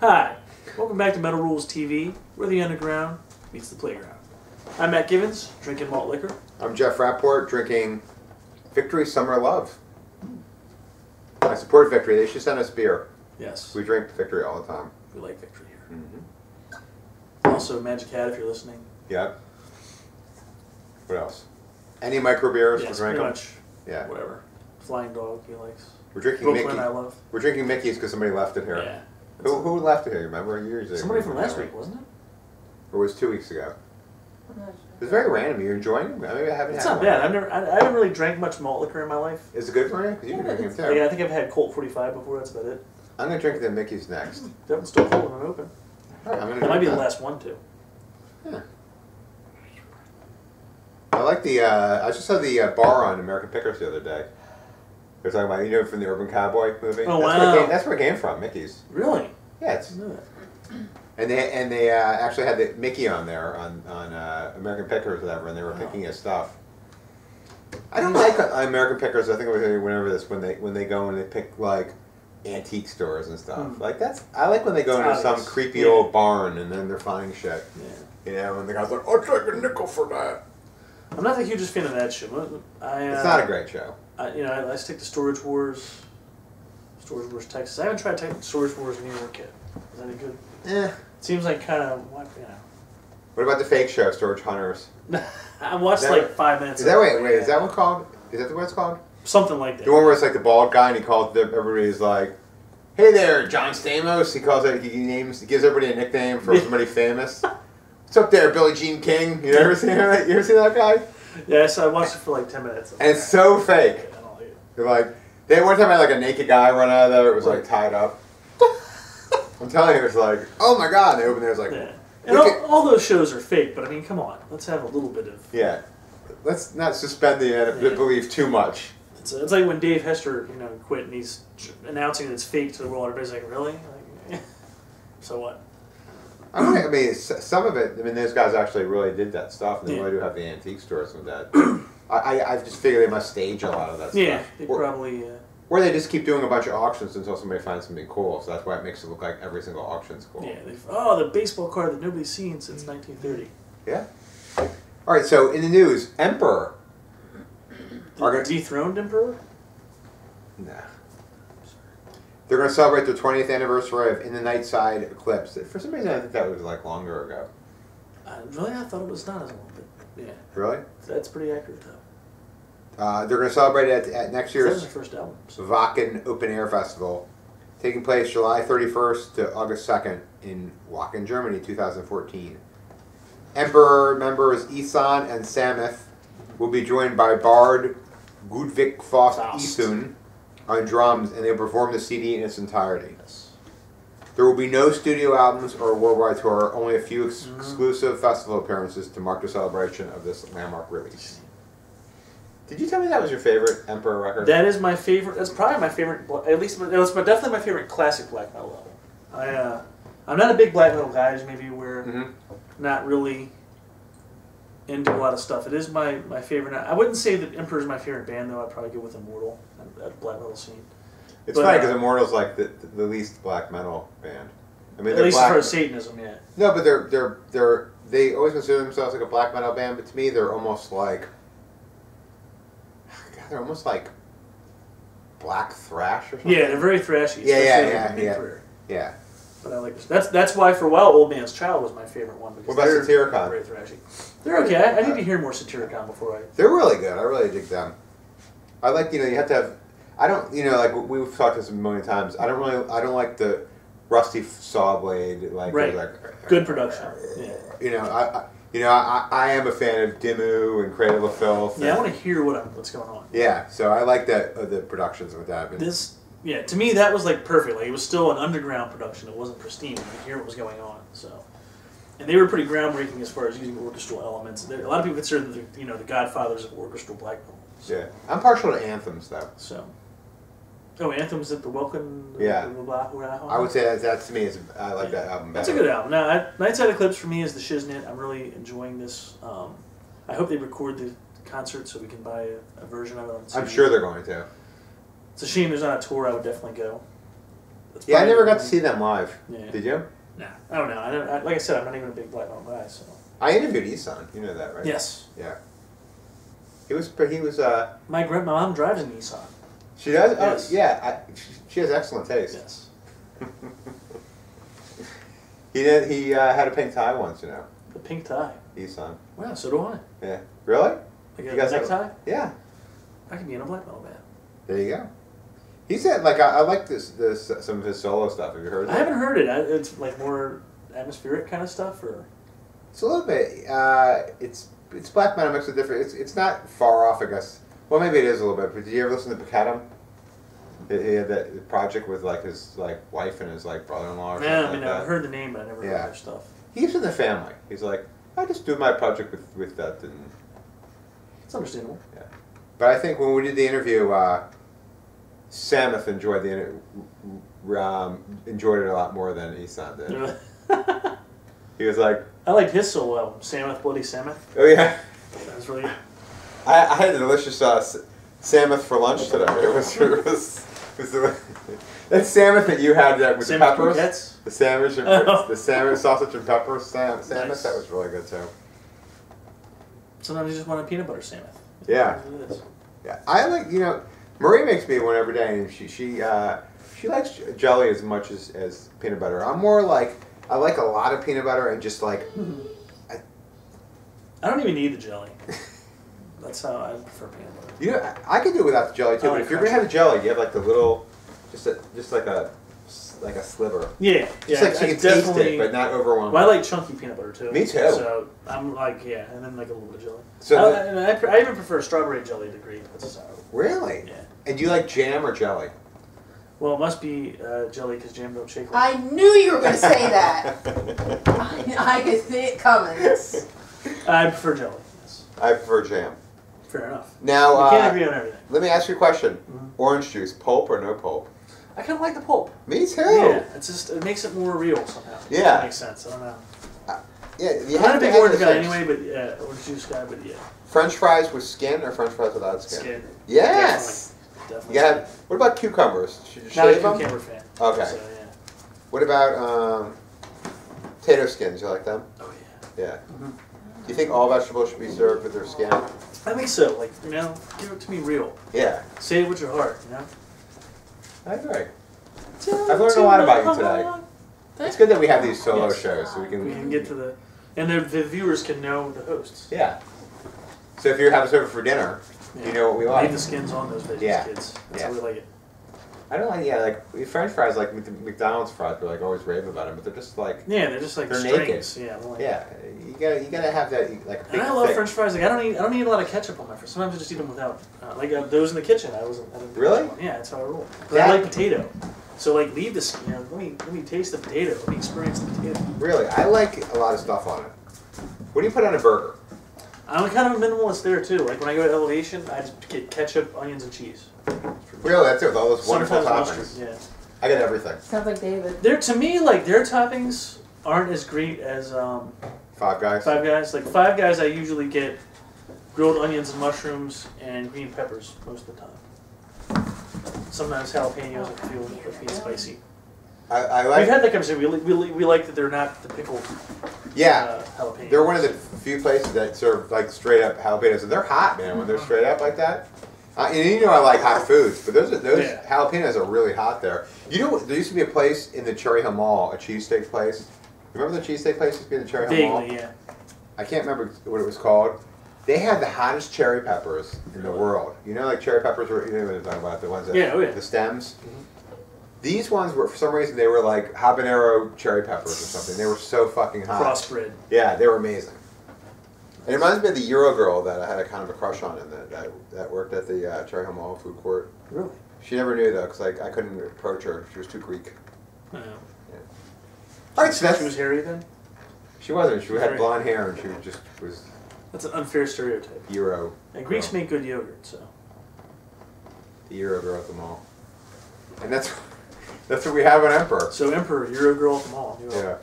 Hi, welcome back to Metal Rules TV, where the underground meets the playground. I'm Matt Givens, drinking malt liquor. I'm Jeff Rappaport, drinking Victory Summer Love. I support Victory. They should send us beer. Yes. We drink Victory all the time. We like Victory here. Mm-hmm. Also, Magic Hat, if you're listening. Yep. What else? Any micro beers? Yes, we're pretty drinking? much. Yeah. Whatever. Flying Dog, he likes. We're drinking Brooklyn, Mickey. I love. We're drinking Mickey's because somebody left it here. Yeah. Who left it here? Remember? Years ago. Somebody from last week, wasn't it? Or was it 2 weeks ago? It was very random. You're enjoying it? I mean, I haven't It's had not one. bad. I haven't really drank much malt liquor in my life. Is it good for you? Because you can drink it too. Yeah, I think I've had Colt 45 before. That's about it. I'm going to drink the Mickey's next. That one's still cold and open. All right, I'm gonna That might be drink the that. last one too. Yeah. I like the, I just saw the bar on American Pickers the other day. They're talking about, you know, from the Urban Cowboy movie? Oh, That's where it came from, Mickey's. Really? Yeah, I it's, didn't know that. and they actually had the Mickey on there on American Pickers or whatever, and they were picking his stuff. I don't like American Pickers. I think it was whenever this when they go and they pick like antique stores and stuff. Like I like when they go into some creepy old barn and then they're finding shit. Yeah. You know, and the guy's like, "I'll take a nickel for that." I'm not the hugest fan of that show. It's not a great show. I stick to Storage Wars, Texas. I haven't tried Storage Wars New York yet. Is that any good? Eh. It seems like kind of, What about the fake show, Storage Hunters? I watched like 5 minutes. Is that wait? Is that one called? Is that what it's called? Something like that. The one where it's like the bald guy and he calls everybody's like, "Hey there, John Stamos." He calls it. He gives everybody a nickname for somebody famous. What's up there, Billie Jean King? You ever seen that? You ever seen that guy? Yes, I watched it for like 10 minutes. And it's so fake. I don't like it. They're like, one time I had like a naked guy run out of there. It was like tied up. I'm telling you, it was like, oh my god. And they opened there, it was like, yeah. And all those shows are fake, but I mean, come on, let's have a little bit of. Yeah, let's not suspend the belief too much. It's like when Dave Hester, quit and he's announcing that it's fake to the world. Everybody's like, really? Like, so what? I mean, some of it. I mean, those guys actually really did that stuff, and they really do have the antique stores with that. I just figure they must stage a lot of that stuff. Yeah, they probably. Or they just keep doing a bunch of auctions until somebody finds something cool. So that's why it makes it look like every single auction's cool. Yeah. The baseball card that nobody's seen since 1930. Yeah. All right. So in the news, Emperor. The dethroned Emperor? Nah. They're going to celebrate their 20th anniversary of In the Nightside Eclipse. For some reason, I think that was like longer ago. Really? I thought it was not as long, but yeah. Really? That's pretty accurate, though. They're going to celebrate it at next year's first album. Wacken Open Air Festival, taking place July 31st to August 2nd in Wacken, Germany, 2014. Emperor members Isan and Samith will be joined by Bard Gudvik Faust Isun on drums, and they'll perform the CD in its entirety. Yes. There will be no studio albums or worldwide tour, only a few exclusive festival appearances to mark the celebration of this landmark release. Did you tell me that was your favorite Emperor record? That is my favorite. That's probably my favorite. At least it's definitely my favorite classic black metal album. I'm not a big black metal guy. As maybe we're not really into a lot of stuff. It is my favorite. I wouldn't say that Emperor is my favorite band though. I'd probably go with Immortal at the black metal scene. It's funny because Immortal's like the least black metal band. I mean, at least as far as Satanism, yeah. No, but they always consider themselves like a black metal band, but to me they're almost like. They're almost like black thrash or something. Yeah, they're very thrashy. Yeah. But I like this. That's why for a while Old Man's Child was my favorite one. What about Satyricon? Very thrashy. They're okay. I need to hear more Satyricon before I. They're really good. I really dig them. I like you have to have. I don't like we've talked this a million times. I don't like the rusty saw blade like good production. Yeah. I am a fan of Dimmu and Cradle of Filth. Yeah, I want to hear what's going on. Yeah, so I like that the productions with that. To me that was like perfect. Like it was still an underground production. It wasn't pristine. You could hear what was going on. So, and they were pretty groundbreaking as far as using orchestral elements. A lot of people consider them the godfathers of orchestral black metal. So. Yeah, I'm partial to anthems though. So. Oh, Anthems at the Welcome. Yeah. I would say that to me I like that album better. That's a good album. Now, Nightside Eclipse for me is the shiznit. I'm really enjoying this. I hope they record the concert so we can buy a version of it on CD. I'm sure they're going to. It's a shame there's not a tour. I would definitely go. Yeah, I never got to see them live. Yeah. Did you? Nah, I don't know. Like I said, I'm not even a big black metal guy, so. I interviewed Isan. You know that, right? Yes. Yeah. He was. My mom drives an Nissan. She does. Yes. Oh, yeah. She has excellent taste. Yes. He did. He had a pink tie once. You know. The pink tie. Isan. Wow, so do I. Yeah. Really? Like You a guys necktie? Yeah. I could be in a black metal band. There you go. He said, like, I like this some of his solo stuff. Have you heard? I haven't heard it. It's like more atmospheric kind of stuff, or. It's a little bit. It's black metal mixed with different. It's not far off, I guess. Well, maybe it is a little bit. But did you ever listen to Picadum? He had that project with like his wife and his brother-in-law. Or Yeah, something like that. I've heard the name, but I never heard their stuff. He's in the family. He's like, I just do my project with that, and it's understandable. Yeah, but I think when we did the interview, Samuth enjoyed enjoyed it a lot more than Isan did. He was like, I liked his solo album, Samuth, Bloody Samuth. Oh yeah, that was really good. I had a delicious Samuth for lunch today. It was that Samuth that you had with the peppers, croquettes? the sandwich, and the sandwich sausage and peppers Samuth. Nice. That was really good too. Sometimes you just want a peanut butter Samuth. Yeah, yeah. I like Marie makes me one every day, and she likes jelly as much as peanut butter. I'm more like I like a lot of peanut butter and just like. I don't even need the jelly. That's how I prefer peanut butter. You know, I could do it without the jelly too. But if you're gonna have the jelly, you have like the little, just like a sliver. Yeah, just like so you can taste it, but not overwhelming. Well, I like chunky peanut butter too. Me too. So I'm like and then like a little bit of jelly. So I even prefer strawberry jelly to grape. That's really? Yeah. And do you like jam or jelly? Well, it must be jelly because jam don't shake. I knew you were going to say that. I could see it coming. I prefer jelly. Yes. I prefer jam. Fair enough. Now, we can't agree on everything. Let me ask you a question. Orange juice, pulp or no pulp? I kind of like the pulp. Me too. Yeah, it makes it more real somehow. Yeah. That makes sense. I don't know. Yeah, I'm not a big orange guy anyway, but yeah, orange juice guy, but yeah. French fries with skin or French fries without skin? Skin. Yes. Definitely. Yeah. What about cucumbers? Should you not a shave them? cucumber fan. Okay. So, yeah. What about potato skins? You like them? Oh yeah. Yeah. Do you think all vegetables should be served with their skin? I think so. Like, give it to me real. Yeah. Say it with your heart, I agree. I've learned a lot about you today. It's good that we have these solo shows so we can get to the... And the viewers can know the hosts. Yeah. So if you have us over for dinner, you know what we like. Leave the skins on those veggies, kids. That's how we like it. I don't like French fries, like McDonald's fries. We're like always rave about them, but they're just like they're just like they're strings. naked. Yeah, you gotta have that like. And I love French fries. Like I don't eat a lot of ketchup on my fries. Sometimes I just eat them without. Those in the kitchen, I didn't really? Yeah, that's how I roll. I like potato. So leave the let me taste the potato. Let me experience the potato. Really, I like a lot of stuff on it. What do you put on a burger? I'm kind of a minimalist there too. Like when I go to Elevation, I just get ketchup, onions, and cheese. Really, that's it with all those wonderful toppings. Mustard, yeah. I get everything. Sounds like David. To me, their toppings aren't as great as Five Guys. Five Guys. Like Five Guys, I usually get grilled onions and mushrooms and green peppers most of the time. Sometimes jalapenos if being spicy. I like. We've had that conversation. We like that they're not the pickled. Jalapenos. They're one of the few places that serve straight up jalapenos, and they're hot, man. When they're straight up like that. And I like hot foods, but those jalapenos are really hot there. There used to be a place in the Cherry Hill Mall, a cheesesteak place. Remember the cheesesteak place used to be in the Cherry Hill Mall? Vaguely, yeah. I can't remember what it was called. They had the hottest cherry peppers in the world. Cherry peppers were, what I'm talking about, the ones that, the stems. These ones were, for some reason, they were like habanero cherry peppers or something. They were so fucking hot. Crossbred. Yeah, they were amazing. And it reminds me of the Euro girl that I had a kind of a crush on, that worked at the Cherry Hill Mall food court. Really? She never knew though, because I couldn't approach her. She was too Greek. Oh. Yeah. All right, so she was hairy then? She wasn't. She had blonde hair, and she just was. That's an unfair stereotype. Euro. And Greeks make good yogurt, so. The Euro girl at the mall, and that's what we have an Emperor. So Emperor, Euro girl at the mall. Yeah.